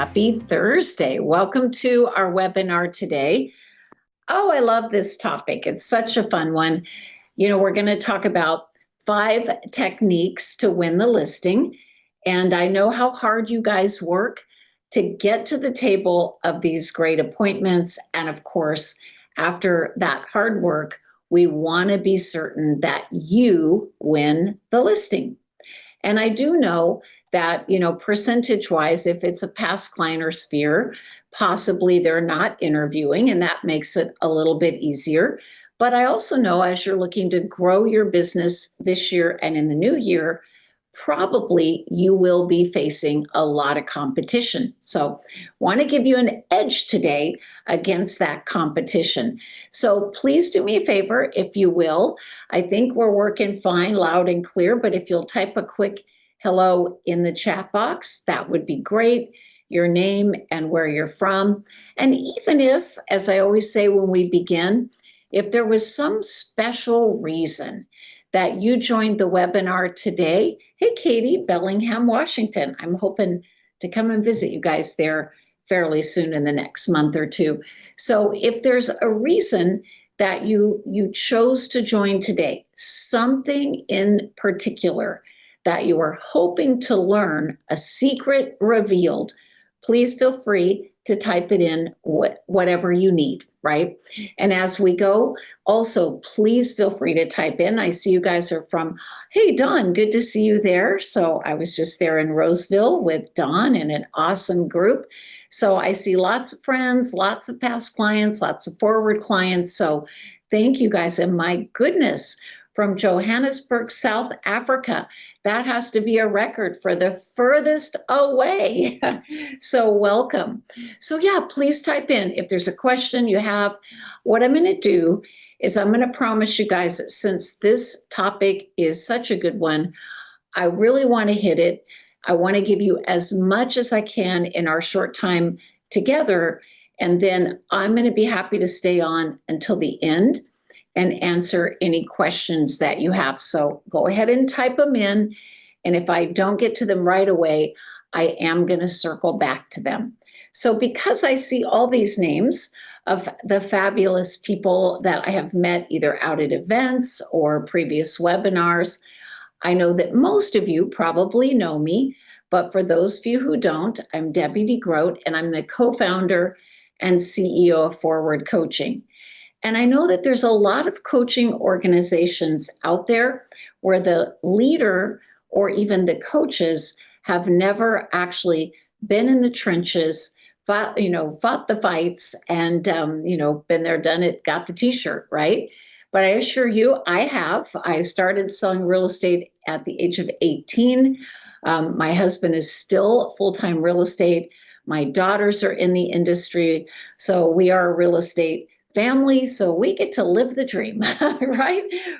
happy Thursday. Welcome to our webinar today. Oh, I love this topic. It's such a fun one. We're going to talk about 5 techniques to win the listing. And I know how hard you guys work to get to the table of these great appointments. And of course, after that hard work, we want to be certain that you win the listing. And I do know that, percentage-wise, if it's a past client or sphere, possibly they're not interviewing, and that makes it a little bit easier. But I also know as you're looking to grow your business this year and in the new year, probably you will be facing a lot of competition. So want to give you an edge today against that competition. So please do me a favor, if you will. I think we're working fine, loud and clear, but if you'll type a quick hello in the chat box, that would be great. Your name and where you're from. And even if, as I always say when we begin, if there was some special reason that you joined the webinar today, hey, Katie, Bellingham, Washington. I'm hoping to come and visit you guys there fairly soon in the next month or two. So if there's a reason that you chose to join today, something in particular that you are hoping to learn, a secret revealed, please feel free to type it in whatever you need, right? And as we go, also, please feel free to type in. I see you guys are from, hey, Dawn, good to see you there. So I was just there in Roseville with Dawn and an awesome group. So I see lots of friends, lots of past clients, lots of forward clients. So thank you guys. And my goodness, from Johannesburg, South Africa, that has to be a record for the furthest away. So welcome. So yeah, please type in if there's a question you have. What I'm going to do is I'm going to promise you guys that since this topic is such a good one, I really want to hit it. I want to give you as much as I can in our short time together. And then I'm going to be happy to stay on until the end and answer any questions that you have. So go ahead and type them in. And if I don't get to them right away, I am going to circle back to them. So because I see all these names of the fabulous people that I have met either out at events or previous webinars, I know that most of you probably know me, but for those of you who don't, I'm Debbie DeGroat, and I'm the co-founder and CEO of Forward Coaching. And I know that there's a lot of coaching organizations out there where the leader or even the coaches have never actually been in the trenches, fought the fights and, been there, done it, got the t-shirt, right? But I assure you, I have. I started selling real estate at the age of 18. My husband is still full-time real estate. My daughters are in the industry. So we are a real estate family, so we get to live the dream,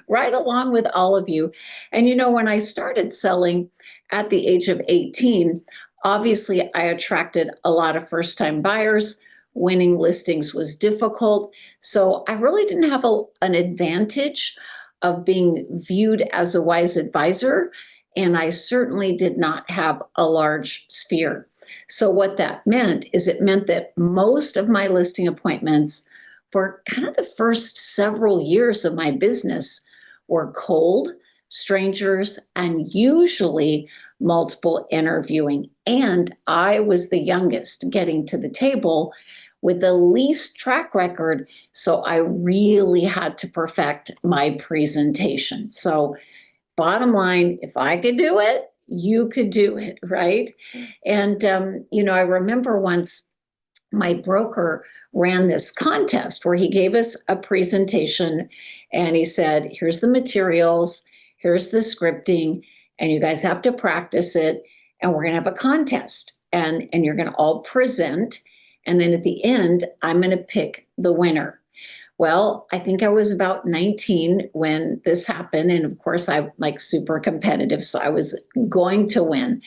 right along with all of you. And when I started selling at the age of 18, obviously I attracted a lot of first-time buyers. Winning listings was difficult. So I really didn't have an advantage of being viewed as a wise advisor, and I certainly did not have a large sphere. So what that meant is it meant that most of my listing appointments for kind of the first several years of my business were cold, strangers, and usually multiple interviewing. And I was the youngest getting to the table with the least track record. So I really had to perfect my presentation. So bottom line, if I could do it, you could do it, right? And, I remember once my broker ran this contest where he gave us a presentation and he said, here's the materials, here's the scripting, and you guys have to practice it. And we're going to have a contest and you're going to all present. And then at the end, I'm going to pick the winner. Well, I think I was about 19 when this happened. And of course, I'm like super competitive. So I was going to win.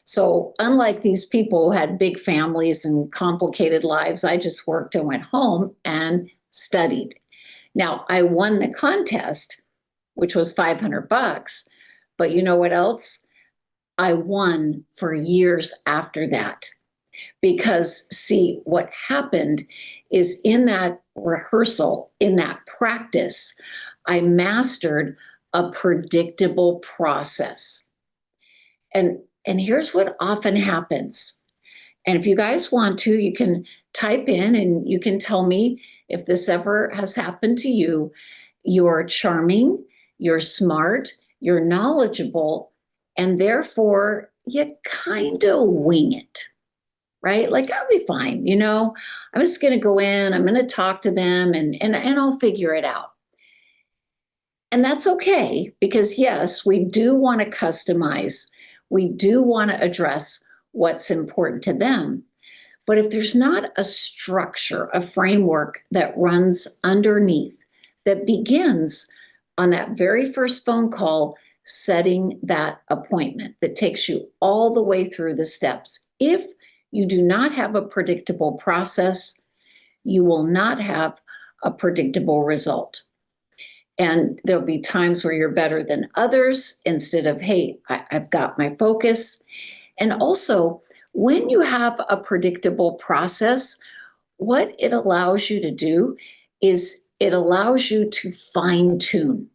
So unlike these people who had big families and complicated lives, I just worked and went home and studied. Now, I won the contest, which was $500, but you know what else? I won for years after that. Because, see, what happened is in that rehearsal, in that practice, I mastered a predictable process. And here's what often happens. And if you guys want to, you can type in and you can tell me if this ever has happened to you. You're charming, you're smart, you're knowledgeable, and therefore you kind of wing it, right? Like, I'll be fine, I'm just going to go in, I'm going to talk to them, and I'll figure it out. And that's okay, because yes, we do want to customize. We do want to address what's important to them. But if there's not a structure, a framework that runs underneath, that begins on that very first phone call, setting that appointment, that takes you all the way through the steps. If you do not have a predictable process, you will not have a predictable result. And there'll be times where you're better than others instead of, hey, I've got my focus. And also, when you have a predictable process, what it allows you to do is it allows you to fine tune.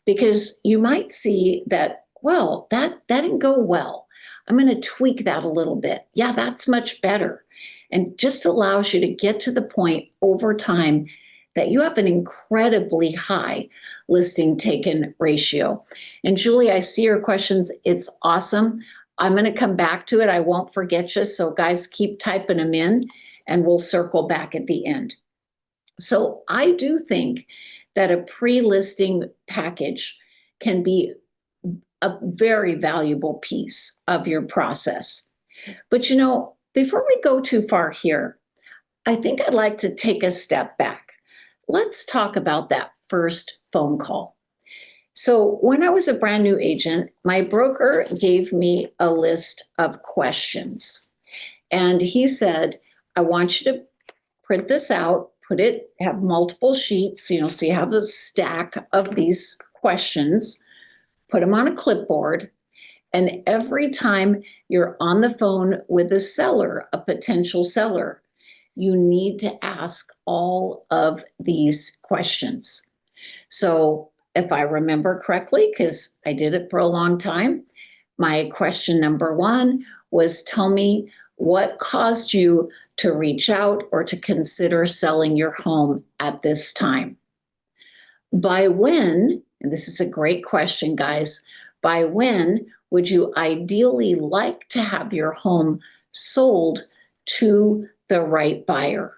Because you might see that, well, that didn't go well. I'm going to tweak that a little bit. Yeah, that's much better. And just allows you to get to the point over time that you have an incredibly high listing taken ratio. And Julie, I see your questions. It's awesome. I'm going to come back to it. I won't forget you. So guys, keep typing them in and we'll circle back at the end. So I do think that a pre-listing package can be a very valuable piece of your process. But before we go too far here, I think I'd like to take a step back. Let's talk about that first phone call. So when I was a brand new agent, my broker gave me a list of questions. And he said, I want you to print this out, have multiple sheets, so you have a stack of these questions, put them on a clipboard. And every time you're on the phone with a seller, a potential seller, you need to ask all of these questions. So if I remember correctly, because I did it for a long time, my question number one was, tell me what caused you to reach out or to consider selling your home at this time. By when, and this is a great question, guys, by when would you ideally like to have your home sold to the right buyer?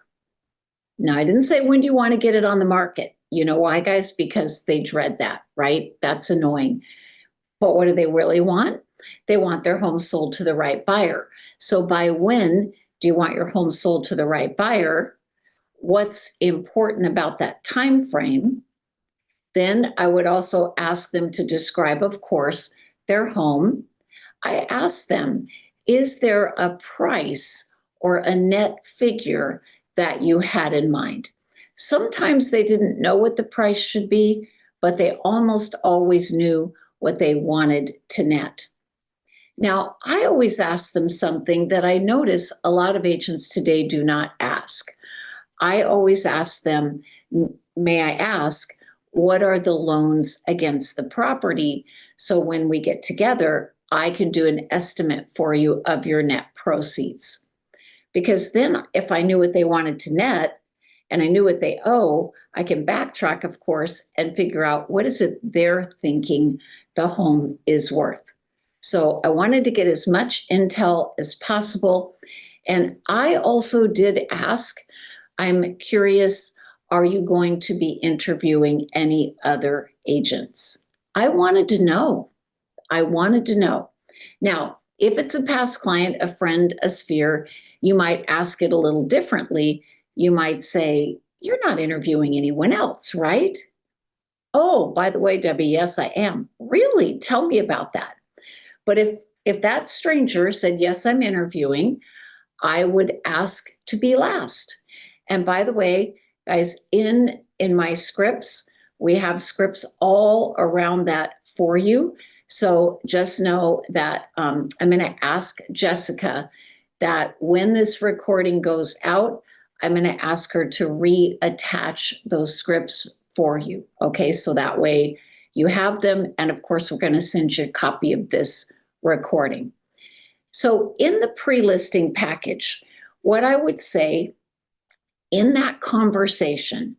Now, I didn't say when do you want to get it on the market. You know why, guys? Because they dread that, right? That's annoying. But what do they really want? They want their home sold to the right buyer. So by when do you want your home sold to the right buyer? What's important about that time frame? Then I would also ask them to describe, of course, their home. I asked them, is there a price or a net figure that you had in mind? Sometimes they didn't know what the price should be, but they almost always knew what they wanted to net. Now, I always ask them something that I notice a lot of agents today do not ask. I always ask them, may I ask, what are the loans against the property? So when we get together, I can do an estimate for you of your net proceeds. Because then if I knew what they wanted to net and I knew what they owe, I can backtrack, of course, and figure out what is it they're thinking the home is worth. So I wanted to get as much intel as possible. And I also did ask, I'm curious, are you going to be interviewing any other agents? I wanted to know. Now, if it's a past client, a friend, a sphere, you might ask it a little differently. You might say, you're not interviewing anyone else, right? Oh, by the way, Debbie, yes, I am. Really? Tell me about that. But if that stranger said, yes, I'm interviewing, I would ask to be last. And by the way, guys, in my scripts, we have scripts all around that for you. So just know that I'm going to ask Jessica that when this recording goes out, I'm going to ask her to reattach those scripts for you. Okay, so that way you have them. And of course, we're going to send you a copy of this recording. So in the pre-listing package, what I would say in that conversation,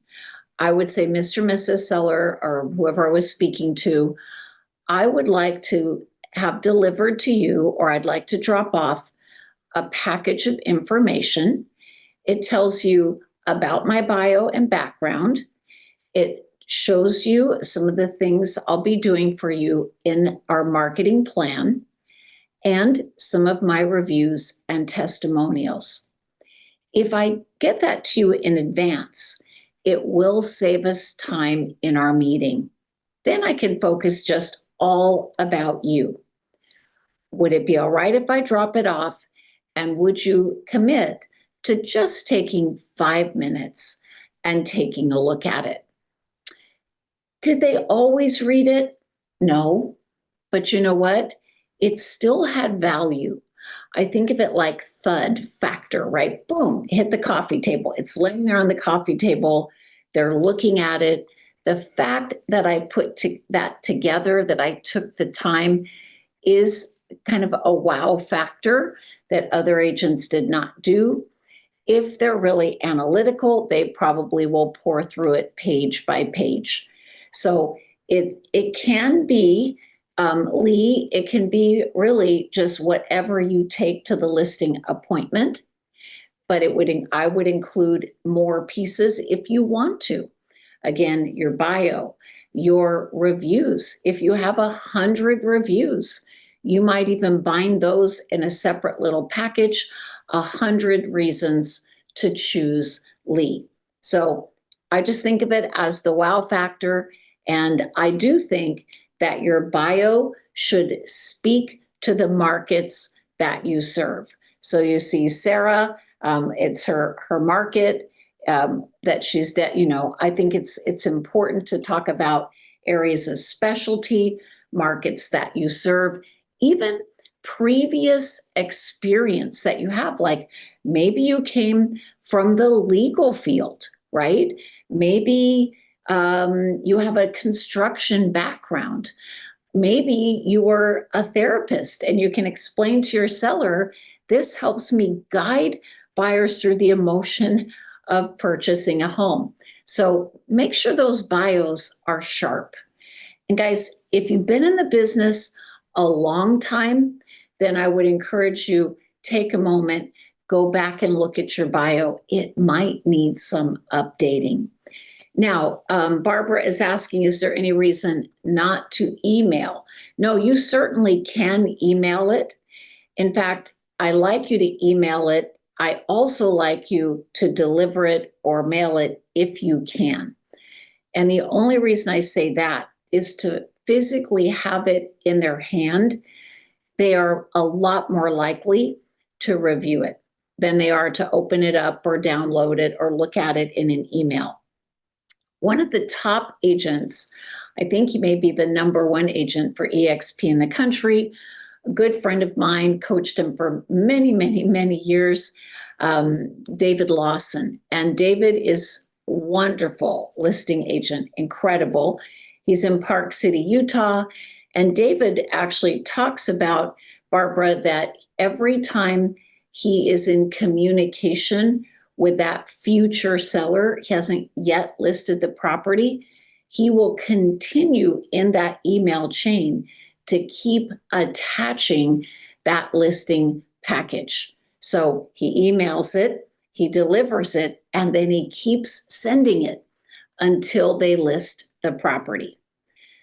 I would say, Mr. and Mrs. Seller, or whoever I was speaking to, I would like to have delivered to you, or I'd like to drop off a package of information. It tells you about my bio and background. It shows you some of the things I'll be doing for you in our marketing plan and some of my reviews and testimonials. If I get that to you in advance, it will save us time in our meeting. Then I can focus just all about you. Would it be all right if I drop it off? And would you commit to just taking 5 minutes and taking a look at it? Did they always read it? No. But you know what? It still had value. I think of it like thud factor, right? Boom, hit the coffee table. It's laying there on the coffee table. They're looking at it. The fact that I put that together, that I took the time, is kind of a wow factor that other agents did not do. If they're really analytical, they probably will pour through it page by page. So it can be, Lee, it can be really just whatever you take to the listing appointment, but I would include more pieces if you want to. Again, your bio, your reviews. If you have 100 reviews, you might even bind those in a separate little package, 100 reasons to choose Lee. So I just think of it as the wow factor. And I do think that your bio should speak to the markets that you serve. So you see Sarah, it's her market that she's, I think it's important to talk about areas of specialty, markets that you serve, even previous experience that you have. Like maybe you came from the legal field, right? Maybe you have a construction background. Maybe you were a therapist and you can explain to your seller, this helps me guide buyers through the emotion of purchasing a home. So make sure those bios are sharp. And guys, if you've been in the business a long time, then I would encourage you, take a moment, go back and look at your bio. It might need some updating. Now, Barbara is asking, is there any reason not to email? No, you certainly can email it. In fact, I like you to email it. I also like you to deliver it or mail it if you can. And the only reason I say that is to physically have it in their hand. They are a lot more likely to review it than they are to open it up or download it or look at it in an email. One of the top agents, I think he may be the #1 agent for EXP in the country, a good friend of mine, coached him for many, many, many years, David Lawson. And David is wonderful listing agent, incredible. He's in Park City, Utah. And David actually talks about, Barbara, that every time he is in communication with that future seller, he hasn't yet listed the property, he will continue in that email chain to keep attaching that listing package. So he emails it, he delivers it, and then he keeps sending it until they list the property.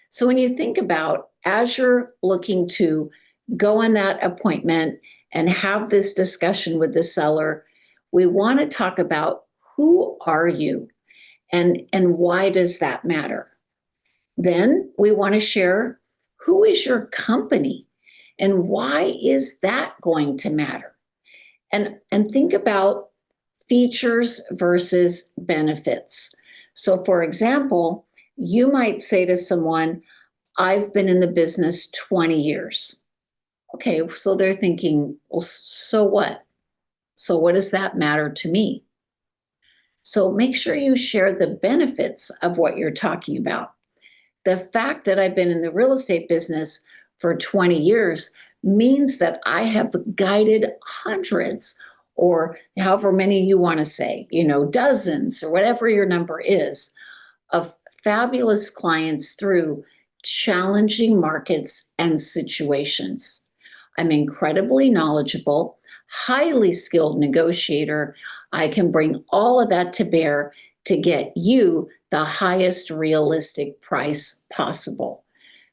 So when you think about, as you're looking to go on that appointment and have this discussion with the seller, we want to talk about, who are you and why does that matter? Then we want to share, who is your company and why is that going to matter? And think about features versus benefits. So for example, you might say to someone, I've been in the business 20 years. Okay, so they're thinking, well, so what? So what does that matter to me? So make sure you share the benefits of what you're talking about. The fact that I've been in the real estate business for 20 years means that I have guided hundreds, or however many you want to say, dozens or whatever your number is, of fabulous clients through challenging markets and situations. I'm incredibly knowledgeable, highly skilled negotiator. I can bring all of that to bear to get you the highest realistic price possible.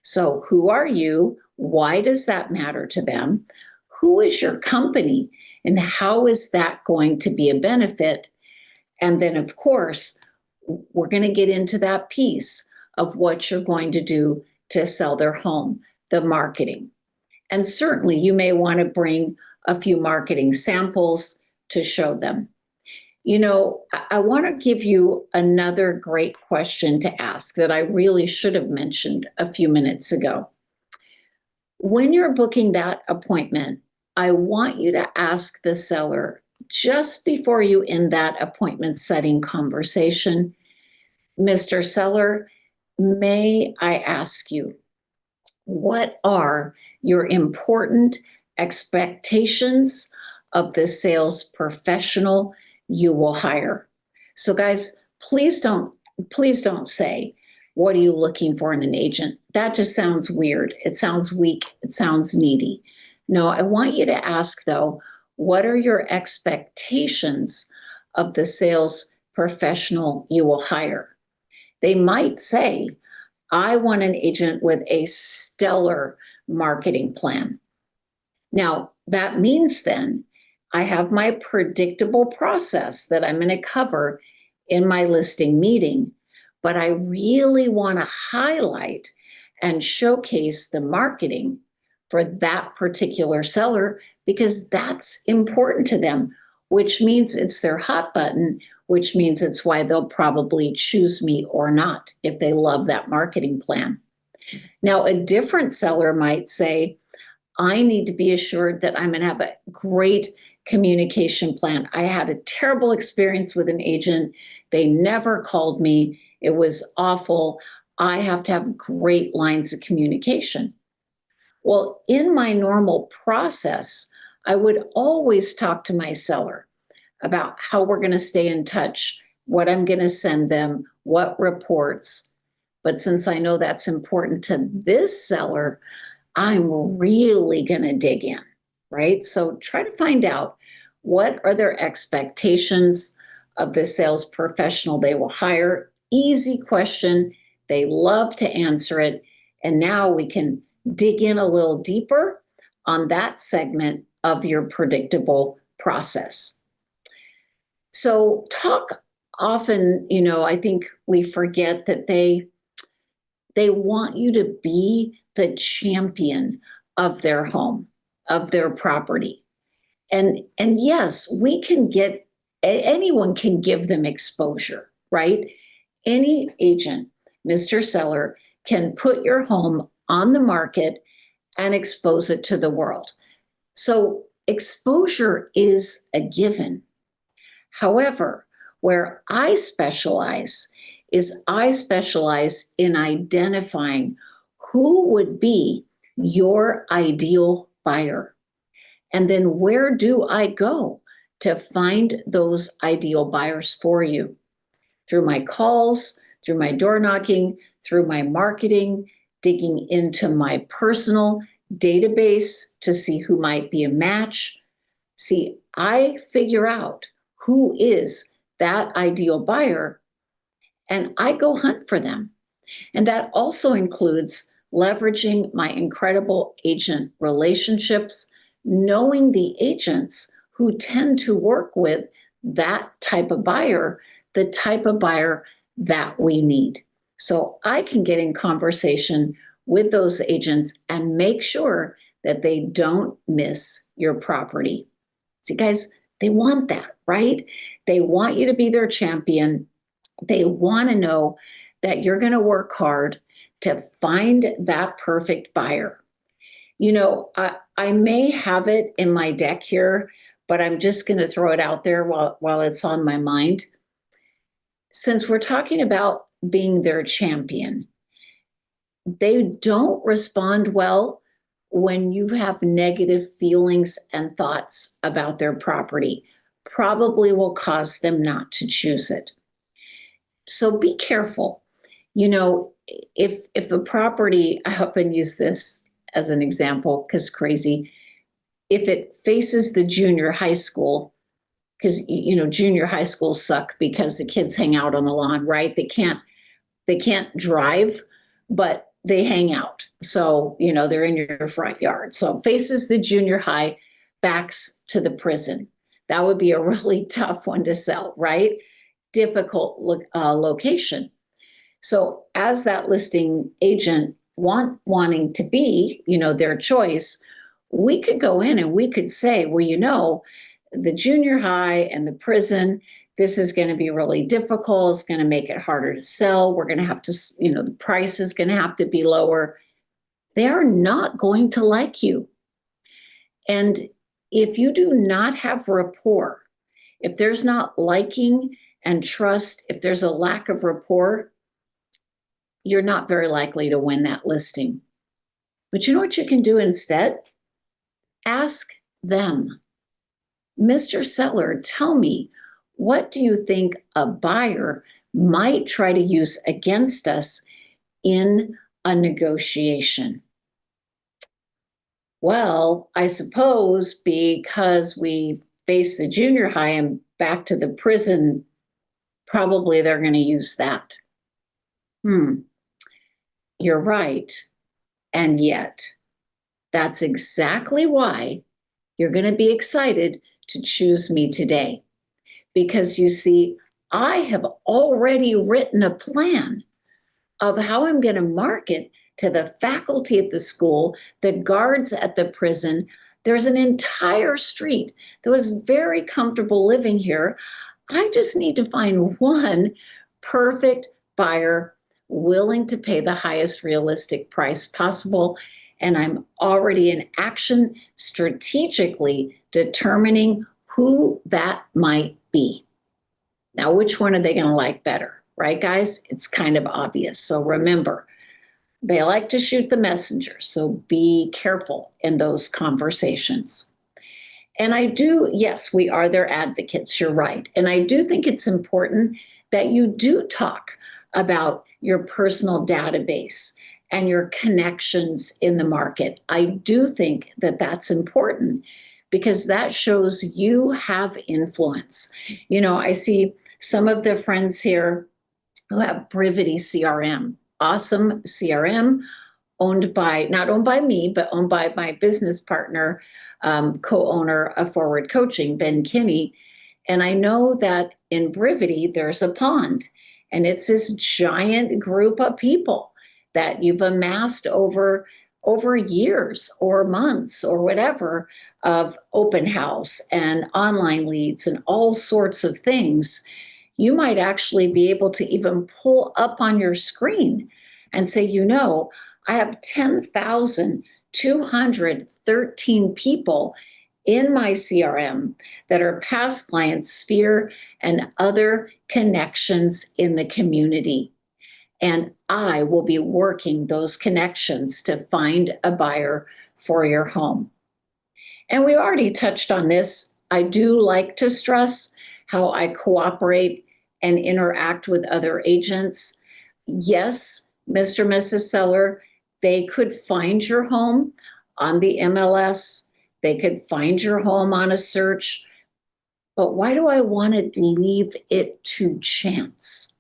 So, who are you? Why does that matter to them? Who is your company? And how is that going to be a benefit? And then, of course, we're going to get into that piece of what you're going to do to sell their home, the marketing. And certainly, you may want to bring a few marketing samples to show them. I want to give you another great question to ask that I really should have mentioned a few minutes ago. When you're booking that appointment, I want you to ask the seller just before you end that appointment setting conversation, Mr. Seller, may I ask you, what are your important expectations of the sales professional you will hire? So guys, please don't say, what are you looking for in an agent? That just sounds weird. It sounds weak. It sounds needy. No, I want you to ask though, what are your expectations of the sales professional you will hire? They might say, I want an agent with a stellar marketing plan. Now, that means then I have my predictable process that I'm going to cover in my listing meeting, but I really want to highlight and showcase the marketing for that particular seller because that's important to them, which means it's their hot button, which means it's why they'll probably choose me or not if they love that marketing plan. Now, a different seller might say, I need to be assured that I'm going to have a great communication plan. I had a terrible experience with an agent. They never called me. It was awful. I have to have great lines of communication. Well, in my normal process, I would always talk to my seller about how we're going to stay in touch, what I'm going to send them, what reports. But since I know that's important to this seller, I'm really going to dig in, right? So try to find out what are their expectations of the sales professional they will hire. Easy question. They love to answer it. And now we can dig in a little deeper on that segment of your predictable process. So talk often, I think we forget that they want you to be the champion of their home, of their property. And yes, anyone can give them exposure, right? Any agent, Mr. Seller, can put your home on the market and expose it to the world. So exposure is a given. However, where I specialize in identifying who would be your ideal buyer. And then where do I go to find those ideal buyers for you? Through my calls, through my door knocking, through my marketing, digging into my personal database to see who might be a match. See, I figure out who is that ideal buyer and I go hunt for them. And that also includes leveraging my incredible agent relationships, knowing the agents who tend to work with that type of buyer, the type of buyer that we need. So I can get in conversation with those agents and make sure that they don't miss your property. See, guys, they want that, right? They want you to be their champion. They want to know that you're going to work hard to find that perfect buyer. I may have it in my deck here, but I'm just going to throw it out there while it's on my mind. Since we're talking about being their champion, they don't respond well when you have negative feelings and thoughts about their property. Probably will cause them not to choose it. So be careful. You know, if a property, I often use this as an example because crazy, if it faces the junior high school, because junior high schools suck because the kids hang out on the lawn, right? They can't drive, but they hang out. So, they're in your front yard. So faces the junior high, backs to the prison. That would be a really tough one to sell, right? Difficult location. So as that listing agent wanting to be, their choice, we could go in and we could say, well, the junior high and the prison, this is going to be really difficult. It's going to make it harder to sell. We're going to have to, the price is going to have to be lower. They are not going to like you. And if you do not have rapport, if there's not liking and trust, if there's a lack of rapport, you're not very likely to win that listing. But you know what you can do instead? Ask them, Mr. Seller, tell me, what do you think a buyer might try to use against us in a negotiation? Well, I suppose because we face the junior high and back to the prison, probably they're going to use that. You're right. And yet, that's exactly why you're going to be excited to choose me today. Because you see, I have already written a plan of how I'm going to market to the faculty at the school, the guards at the prison. There's an entire street that was very comfortable living here. I just need to find one perfect buyer willing to pay the highest realistic price possible. And I'm already in action, strategically determining who that might be. Now, which one are they going to like better? Right, guys? It's kind of obvious. So remember, they like to shoot the messenger. So be careful in those conversations. And yes, we are their advocates. You're right. And I do think it's important that you do talk about your personal database and your connections in the market. I do think that that's important because that shows you have influence. I see some of the friends here who have Brivity CRM, awesome CRM, not owned by me, but owned by my business partner, co-owner of Forward Coaching, Ben Kinney. And I know that in Brivity, there's a pond, and it's this giant group of people that you've amassed over years or months or whatever of open house and online leads and all sorts of things. You might actually be able to even pull up on your screen and say, I have 10,213 people in my CRM that are past clients, Sphere, and other connections in the community. And I will be working those connections to find a buyer for your home. And we already touched on this. I do like to stress how I cooperate and interact with other agents. Yes, Mr. and Mrs. Seller, they could find your home on the MLS. They could find your home on a search. But why do I want to leave it to chance?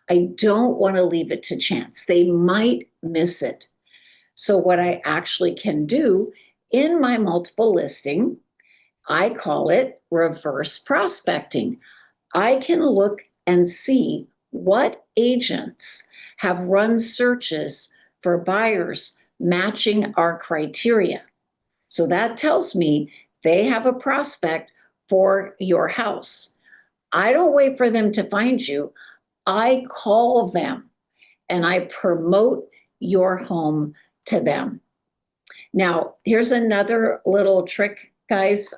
I don't want to leave it to chance. They might miss it. So what I actually can do in my multiple listing, I call it reverse prospecting. I can look and see what agents have run searches for buyers matching our criteria. So that tells me they have a prospect for your house. I don't wait for them to find you. I call them and I promote your home to them. Now, here's another little trick, guys.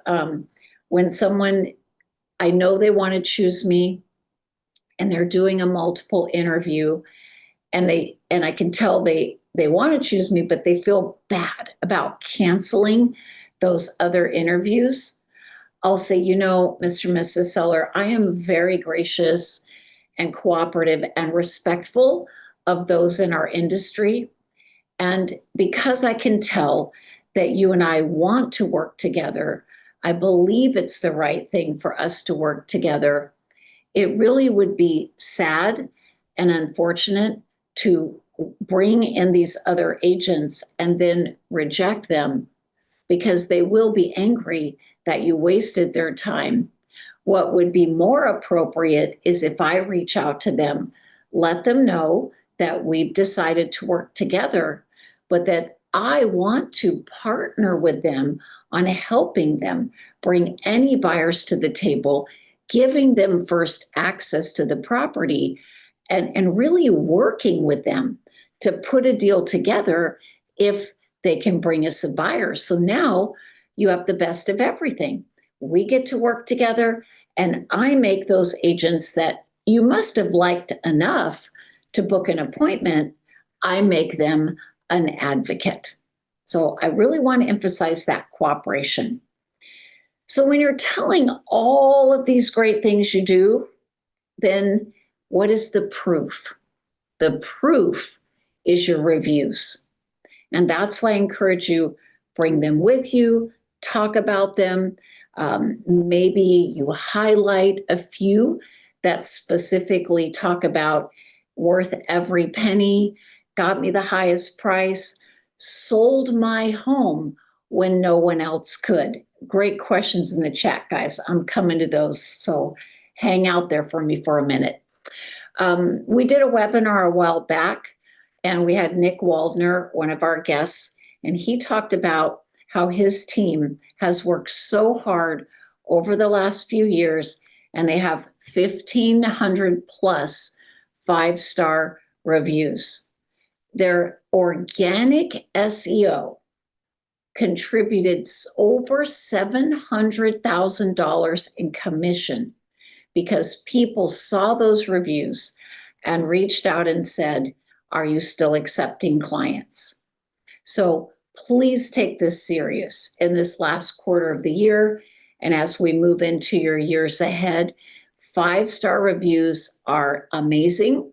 when someone, I know they want to choose me and they're doing a multiple interview, and I can tell they want to choose me, but they feel bad about canceling those other interviews. I'll say, Mr. and Mrs. Seller, I am very gracious and cooperative and respectful of those in our industry. And because I can tell that you and I want to work together, I believe it's the right thing for us to work together. It really would be sad and unfortunate to bring in these other agents and then reject them, because they will be angry that you wasted their time. What would be more appropriate is if I reach out to them, let them know that we've decided to work together, but that I want to partner with them on helping them bring any buyers to the table, giving them first access to the property, and really working with them to put a deal together if they can bring us a buyer. So now you have the best of everything. We get to work together, and I make those agents that you must have liked enough to book an appointment, I make them an advocate. So I really want to emphasize that cooperation. So when you're telling all of these great things you do, then what is the proof? The proof is your reviews. And that's why I encourage you, bring them with you, talk about them. Maybe you highlight a few that specifically talk about worth every penny, got me the highest price, sold my home when no one else could. Great questions in the chat, guys. I'm coming to those, so hang out there for me for a minute. We did a webinar a while back, and we had Nick Waldner, one of our guests, and he talked about how his team has worked so hard over the last few years, and they have 1,500 plus 5-star reviews. Their organic SEO contributed over $700,000 in commission because people saw those reviews and reached out and said, are you still accepting clients? So please take this serious in this last quarter of the year. And as we move into your years ahead, 5-star reviews are amazing,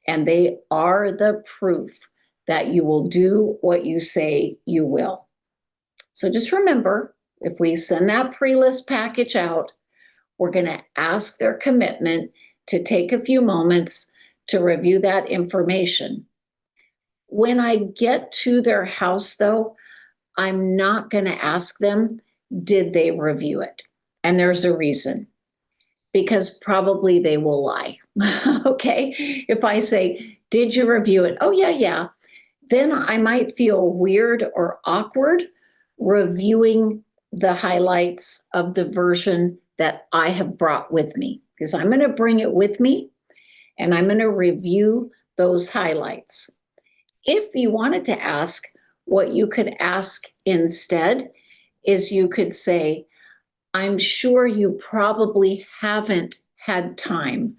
and they are the proof that you will do what you say you will. So just remember, if we send that pre-list package out, we're going to ask their commitment to take a few moments to review that information. When I get to their house, though, I'm not going to ask them, did they review it? And there's a reason, because probably they will lie. Okay? If I say, did you review it? Oh, yeah. Then I might feel weird or awkward reviewing the highlights of the version that I have brought with me, because I'm going to bring it with me and I'm going to review those highlights. If you wanted to ask, what you could ask instead is you could say, I'm sure you probably haven't had time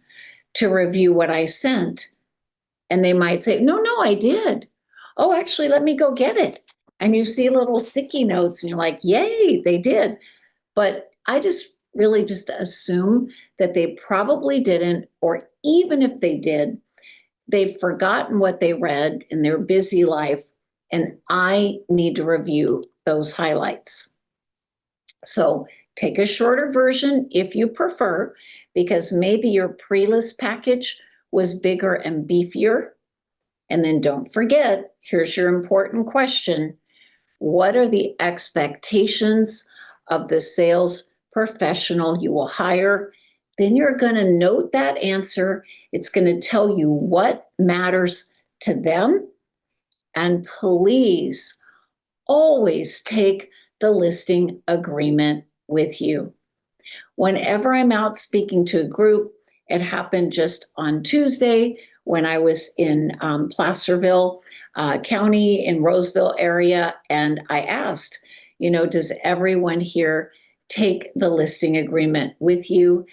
to review what I sent. And they might say, no, I did. Oh, actually, let me go get it. And you see little sticky notes and you're like, yay, they did. But I just really just assume that they probably didn't, or even if they did, they've forgotten what they read in their busy life, and I need to review those highlights. So take a shorter version if you prefer, because maybe your pre-list package was bigger and beefier. And then don't forget, here's your important question. What are the expectations of the sales professional you will hire? Then you're going to note that answer. It's going to tell you what matters to them. And please always take the listing agreement with you. Whenever I'm out speaking to a group, it happened just on Tuesday when I was in Placerville County in Roseville area, and I asked, does everyone here take the listing agreement with you,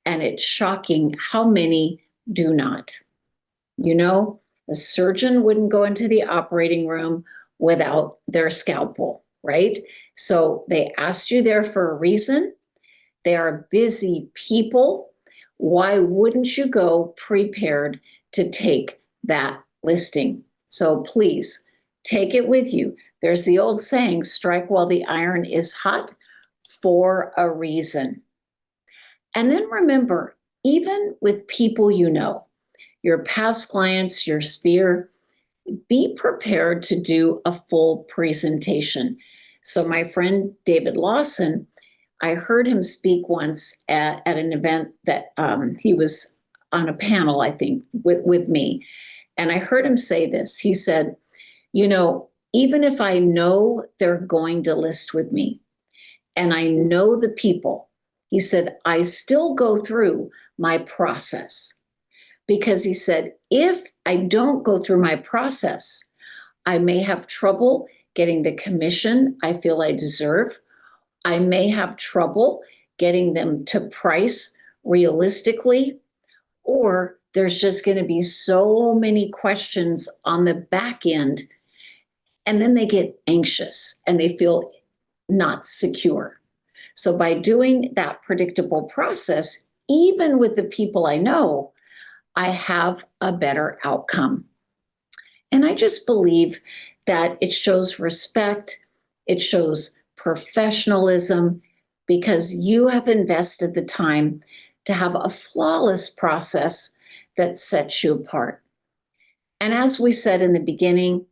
and it's shocking how many do not. You know, a surgeon wouldn't go into the operating room without their scalpel, right? So they asked you there for a reason. They are busy people. Why wouldn't you go prepared to take that listing? So please take it with you. There's the old saying, strike while the iron is hot, for a reason. And then remember, even with people you know, your past clients, your sphere, be prepared to do a full presentation. So my friend David Lawson, I heard him speak once at an event that he was on a panel, I think, with me. And I heard him say this. He said, you know, even if I know they're going to list with me and I know the people, he said, I still go through my process. Because he said, if I don't go through my process, I may have trouble getting the commission I feel I deserve. I may have trouble getting them to price realistically, or there's just going to be so many questions on the back end, and then they get anxious and they feel not secure. So by doing that predictable process, even with the people I know, I have a better outcome. And I just believe that it shows respect, it shows professionalism, because you have invested the time to have a flawless process that sets you apart. And as we said in the beginning,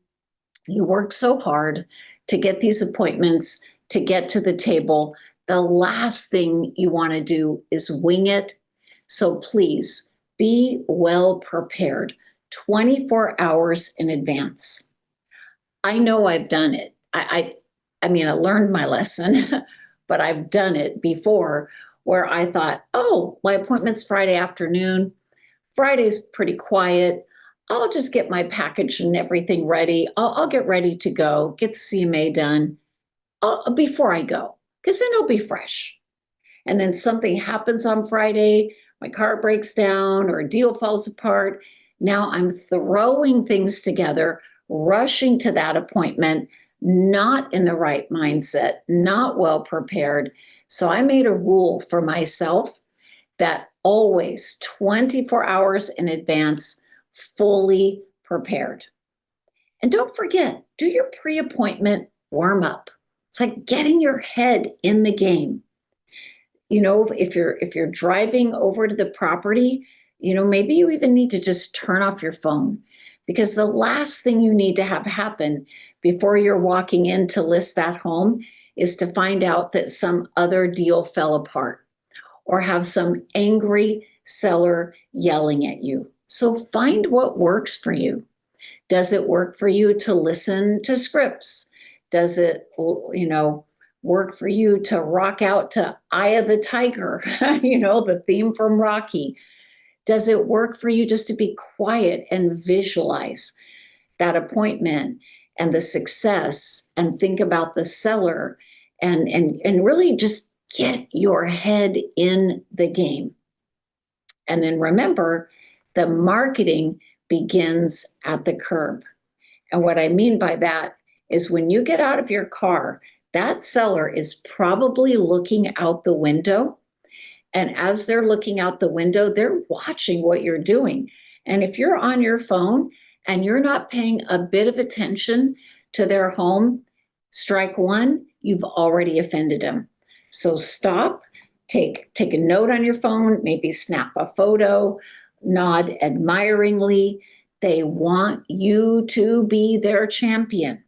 you work so hard to get these appointments, to get to the table. The last thing you want to do is wing it. So please, be well prepared 24 hours in advance. I know I've done it. I mean, I learned my lesson, but I've done it before where I thought, oh, my appointment's Friday afternoon. Friday's pretty quiet. I'll just get my package and everything ready. I'll get ready to go, get the CMA done before I go, because then it'll be fresh. And then something happens on Friday, my car breaks down or a deal falls apart. Now I'm throwing things together, rushing to that appointment, not in the right mindset, not well prepared. So I made a rule for myself that always 24 hours in advance, fully prepared. And don't forget, do your pre-appointment warm up. It's like getting your head in the game. You know, if you're driving over to the property, you know, maybe you even need to just turn off your phone, because the last thing you need to have happen before you're walking in to list that home is to find out that some other deal fell apart or have some angry seller yelling at you. So find what works for you. Does it work for you to listen to scripts? Does it, you know, work for you to rock out to Eye of the Tiger, you know, the theme from Rocky? Does it work for you just to be quiet and visualize that appointment and the success and think about the seller and really just get your head in the game? And then remember, the marketing begins at the curb. And what I mean by that is when you get out of your car, that seller is probably looking out the window. And as they're looking out the window, they're watching what you're doing. And if you're on your phone and you're not paying a bit of attention to their home, strike one, you've already offended them. So stop, take a note on your phone, maybe snap a photo, nod admiringly. They want you to be their champion.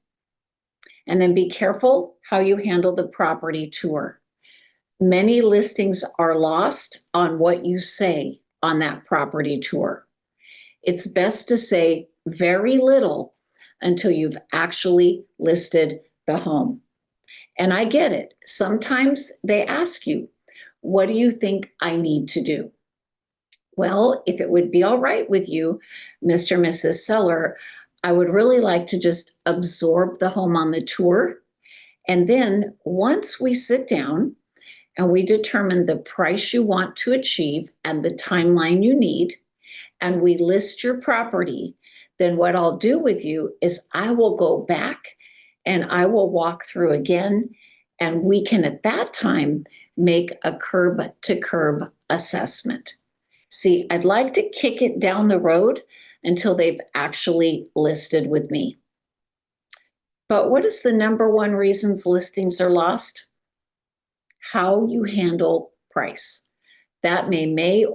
And then be careful how you handle the property tour. Many listings are lost on what you say on that property tour. It's best to say very little until you've actually listed the home. And I get it. Sometimes they ask you, what do you think I need to do? Well, if it would be all right with you, Mr. and Mrs. Seller, I would really like to just absorb the home on the tour. And then once we sit down and we determine the price you want to achieve and the timeline you need, and we list your property, then what I'll do with you is I will go back and I will walk through again, and we can at that time make a curb to curb assessment. See, I'd like to kick it down the road until they've actually listed with me. But what is the number one reasons listings are lost? How you handle price. That may make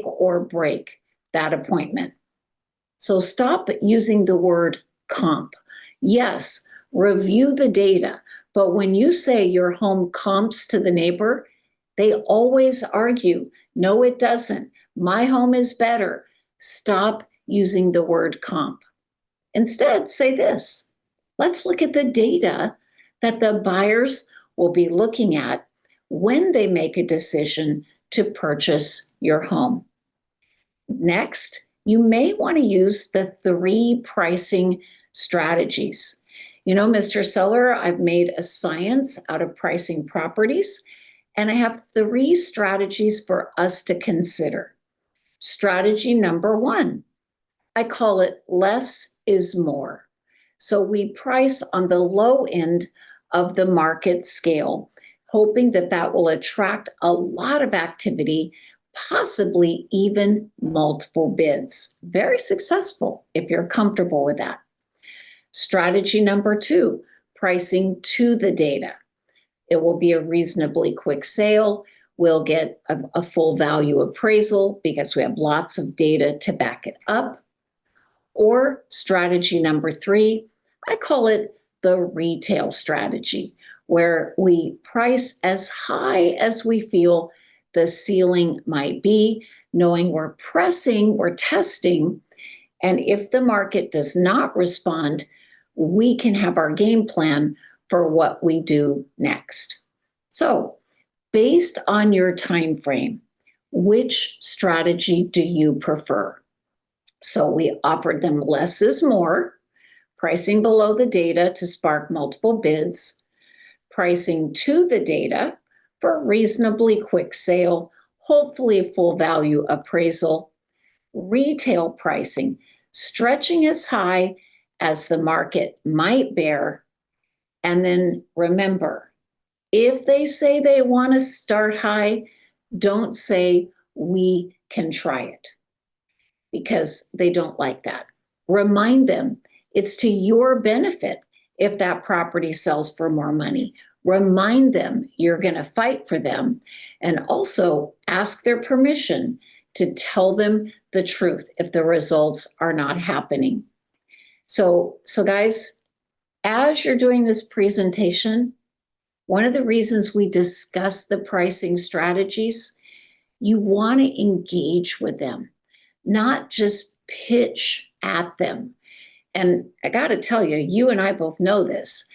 or break that appointment. So stop using the word comp. Yes, review the data, but when you say your home comps to the neighbor, they always argue, no, it doesn't. My home is better. Stop using the word comp. Instead, say this. Let's look at the data that the buyers will be looking at when they make a decision to purchase your home. Next, you may want to use the 3 pricing strategies. You know, Mr. Seller, I've made a science out of pricing properties, and I have 3 strategies for us to consider. Strategy number 1, I call it less is more. So we price on the low end of the market scale, hoping that that will attract a lot of activity, possibly even multiple bids. Very successful if you're comfortable with that. Strategy number 2, pricing to the data. It will be a reasonably quick sale. We'll get a full value appraisal because we have lots of data to back it up. Or strategy number 3, I call it the retail strategy, where we price as high as we feel the ceiling might be, knowing we're testing, and if the market does not respond, we can have our game plan for what we do next. So, based on your time frame, which strategy do you prefer? So we offered them less is more, pricing below the data to spark multiple bids, pricing to the data for a reasonably quick sale, hopefully a full value appraisal, retail pricing, stretching as high as the market might bear. And then remember, if they say they want to start high, don't say we can try it, because they don't like that. Remind them it's to your benefit if that property sells for more money. Remind them you're going to fight for them, and also ask their permission to tell them the truth if the results are not happening. So guys, as you're doing this presentation, one of the reasons we discuss the pricing strategies, you want to engage with them, not just pitch at them. And I got to tell you, you and I both know this.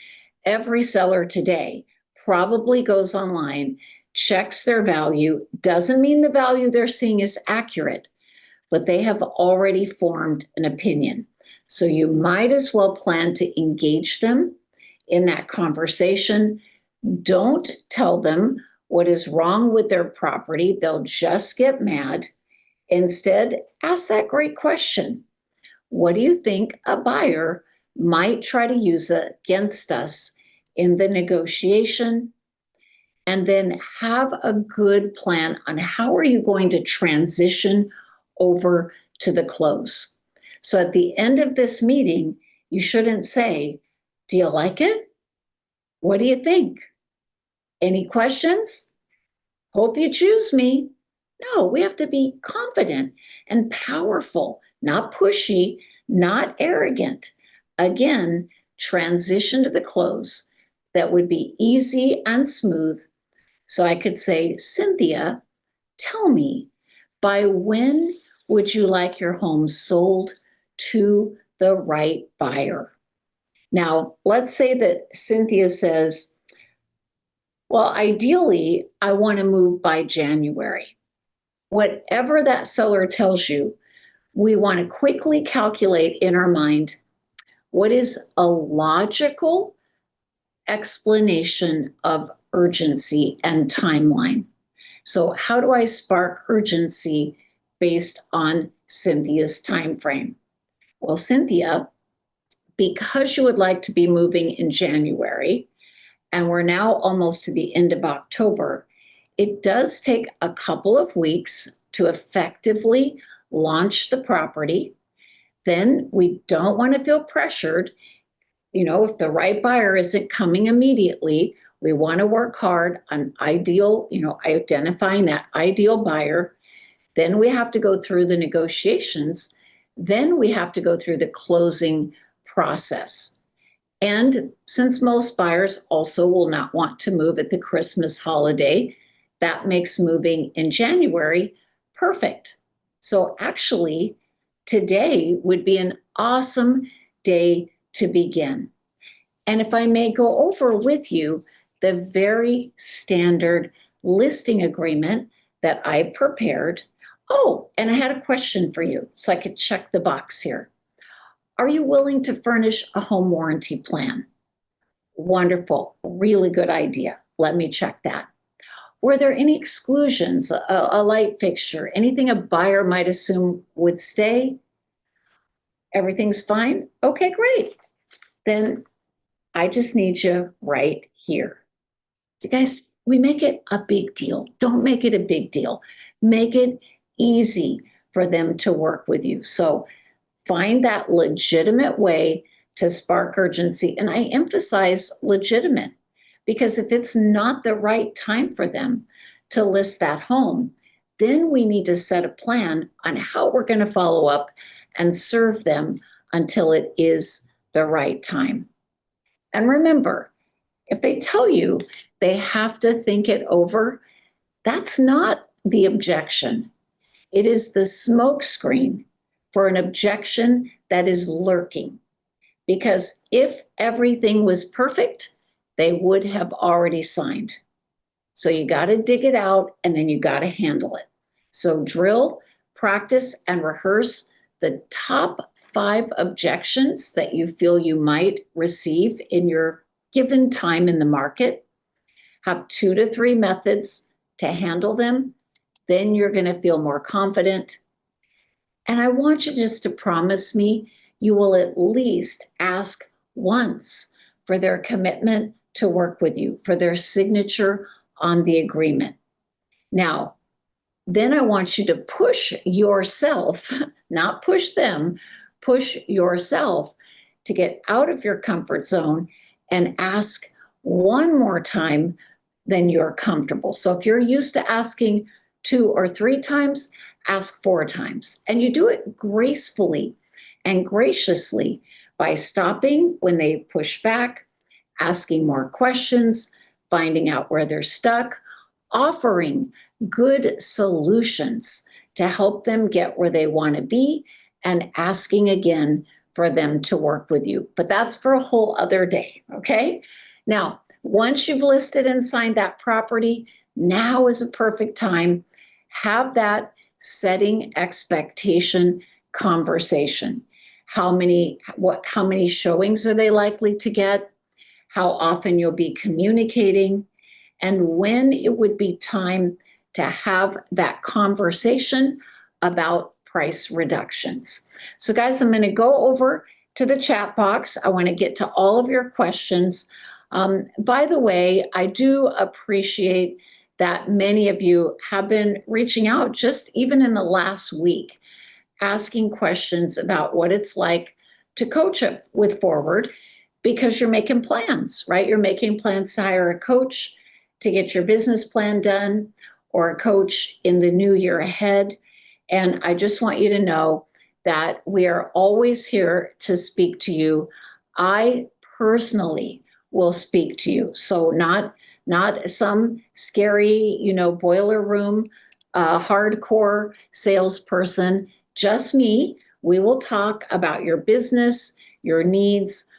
Every seller today probably goes online, checks their value, doesn't mean the value they're seeing is accurate, but they have already formed an opinion. So you might as well plan to engage them in that conversation. Don't tell them what is wrong with their property. They'll just get mad. Instead, ask that great question. What do you think a buyer might try to use against us in the negotiation? And then have a good plan on how are you going to transition over to the close. So at the end of this meeting, you shouldn't say, do you like it? What do you think? Any questions? Hope you choose me. No, we have to be confident and powerful, not pushy, not arrogant. Again, transition to the close that would be easy and smooth. So I could say, Cynthia, tell me, by when would you like your home sold to the right buyer? Now, let's say that Cynthia says, well, ideally, I want to move by January. Whatever that seller tells you, we want to quickly calculate in our mind what is a logical explanation of urgency and timeline. So how do I spark urgency based on Cynthia's time frame? Well, Cynthia, because you would like to be moving in January, and we're now almost to the end of October, it does take a couple of weeks to effectively launch the property. Then we don't want to feel pressured. If the right buyer isn't coming immediately, we want to work hard on identifying that ideal buyer. Then we have to go through the negotiations. Then we have to go through the closing process. And since most buyers also will not want to move at the Christmas holiday, that makes moving in January perfect. So actually, today would be an awesome day to begin. And if I may go over with you the very standard listing agreement that I prepared. Oh, and I had a question for you, so I could check the box here. Are you willing to furnish a home warranty plan? Wonderful, really good idea. Let me check that. Were there any exclusions, a light fixture, anything a buyer might assume would stay? Everything's fine? Okay, great. Then I just need you right here. So guys, we make it a big deal. Don't make it a big deal. Make it easy for them to work with you. So find that legitimate way to spark urgency. And I emphasize legitimate, because if it's not the right time for them to list that home, then we need to set a plan on how we're going to follow up and serve them until it is the right time. And remember, if they tell you they have to think it over, that's not the objection. It is the smokescreen for an objection that is lurking. Because if everything was perfect, they would have already signed. So you got to dig it out, and then you got to handle it. So drill, practice, and rehearse the top 5 objections that you feel you might receive in your given time in the market. Have 2 to 3 methods to handle them. Then you're going to feel more confident. And I want you just to promise me you will at least ask once for their commitment to work with you, for their signature on the agreement. Now, then I want you to push yourself, not push them, push yourself to get out of your comfort zone and ask one more time than you're comfortable. So if you're used to asking 2 or 3 times, ask 4 times. And you do it gracefully and graciously by stopping when they push back, asking more questions, finding out where they're stuck, offering good solutions to help them get where they want to be, and asking again for them to work with you. But that's for a whole other day, okay? Now, once you've listed and signed that property, now is a perfect time. Have that setting expectation conversation. How many showings are they likely to get? How often you'll be communicating, and when it would be time to have that conversation about price reductions. So guys, I'm going to go over to the chat box. I want to get to all of your questions. By the way, I do appreciate that many of you have been reaching out just even in the last week, asking questions about what it's like to coach with Forward, because you're making plans, right? You're making plans to hire a coach to get your business plan done, or a coach in the new year ahead. And I just want you to know that we are always here to speak to you. I personally will speak to you. So not some scary, boiler room, hardcore salesperson, just me. We will talk about your business, your needs.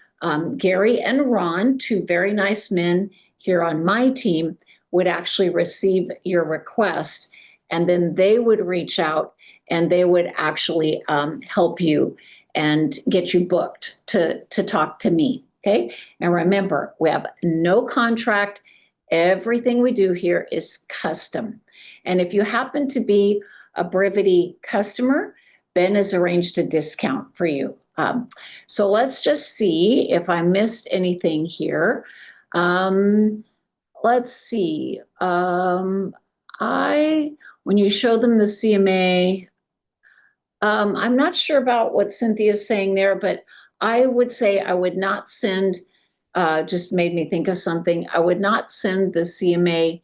Gary and Ron, 2 very nice men here on my team, would actually receive your request, and then they would reach out and they would actually help you and get you booked to talk to me, okay? And remember, we have no contract, Everything we do here is custom. And if you happen to be a Brevity customer, Ben has arranged a discount for you. So let's just see if I missed anything here. Let's see. When you show them the CMA, I'm not sure about what Cynthia's saying there, but I would say I would not send, just made me think of something. I would not send the CMA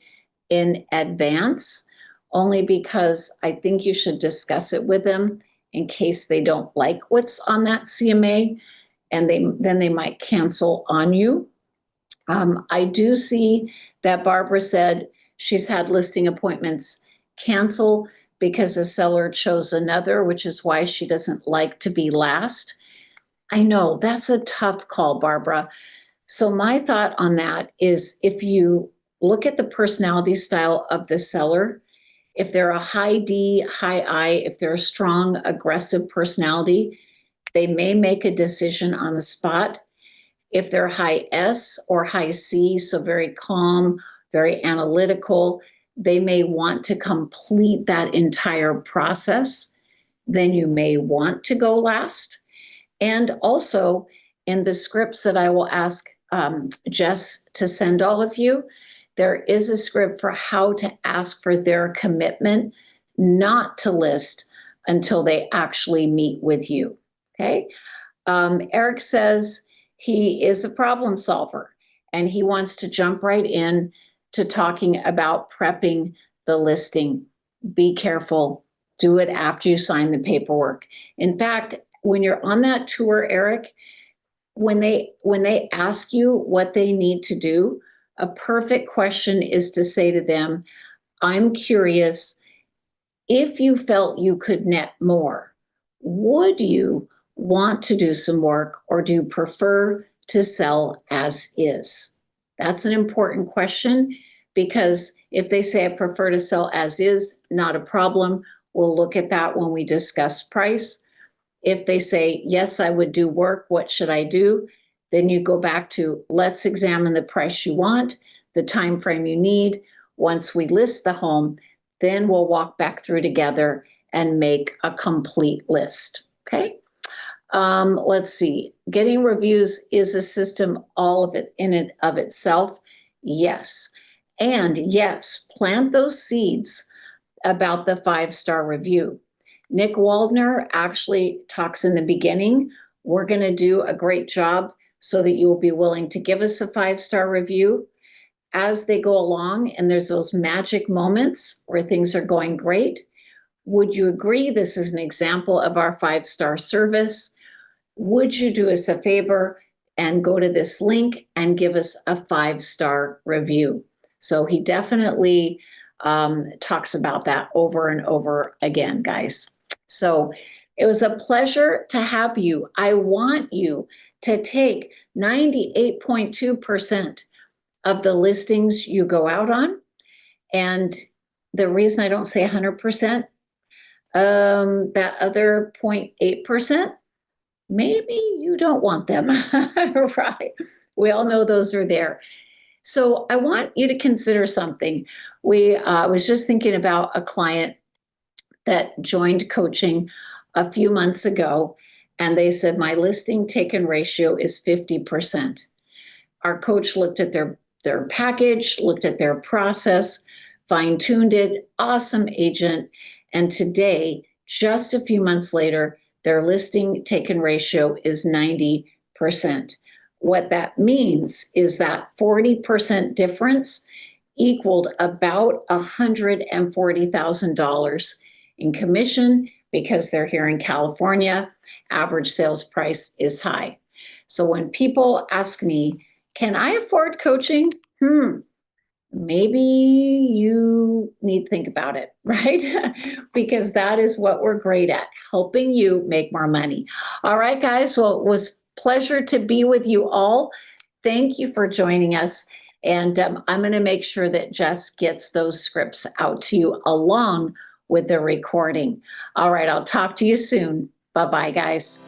in advance, only because I think you should discuss it with them in case they don't like what's on that CMA, and then they might cancel on you. I do see that Barbara said she's had listing appointments cancel because the seller chose another, which is why she doesn't like to be last. I know that's a tough call, Barbara. So my thought on that is, if you look at the personality style of the seller, if they're a high D, high I, if they're a strong, aggressive personality, they may make a decision on the spot. If they're high S or high C, so very calm, very analytical, they may want to complete that entire process. Then you may want to go last. And also, in the scripts that I will ask Jess to send all of you, there is a script for how to ask for their commitment not to list until they actually meet with you. Okay. Eric says he is a problem solver and he wants to jump right in to talking about prepping the listing. Be careful. Do it after you sign the paperwork. In fact, when you're on that tour, Eric, when they ask you what they need to do, a perfect question is to say to them, I'm curious, if you felt you could net more, would you want to do some work, or do you prefer to sell as is? That's an important question, because if they say I prefer to sell as is, not a problem. We'll look at that when we discuss price. If they say, yes, I would do work, what should I do? Then you go back to, let's examine the price you want, the time frame you need. Once we list the home, then we'll walk back through together and make a complete list. Okay. Let's see. Getting reviews is a system, all of it in and of itself. Yes. And yes, plant those seeds about the 5-star review. Nick Waldner actually talks in the beginning. We're going to do a great job so that you will be willing to give us a 5-star review. As they go along and there's those magic moments where things are going great, would you agree this is an example of our 5-star service? Would you do us a favor and go to this link and give us a 5-star review? So he definitely talks about that over and over again, guys. So it was a pleasure to have you. I want you to take 98.2% of the listings you go out on. And the reason I don't say 100%, that other 0.8%, maybe you don't want them, right? We all know those are there. So I want you to consider something. I was just thinking about a client that joined coaching a few months ago, and they said, my listing taken ratio is 50%. Our coach looked at their package, looked at their process, fine-tuned it, awesome agent. And today, just a few months later, their listing taken ratio is 90%. What that means is that 40% difference equaled about $140,000 in commission, because they're here in California. Average sales price is high. So when people ask me, can I afford coaching? Maybe you need to think about it, right? Because that is what we're great at, helping you make more money. All right, guys. Well, it was a pleasure to be with you all. Thank you for joining us. And I'm going to make sure that Jess gets those scripts out to you along with the recording. All right, I'll talk to you soon. Bye-bye, guys.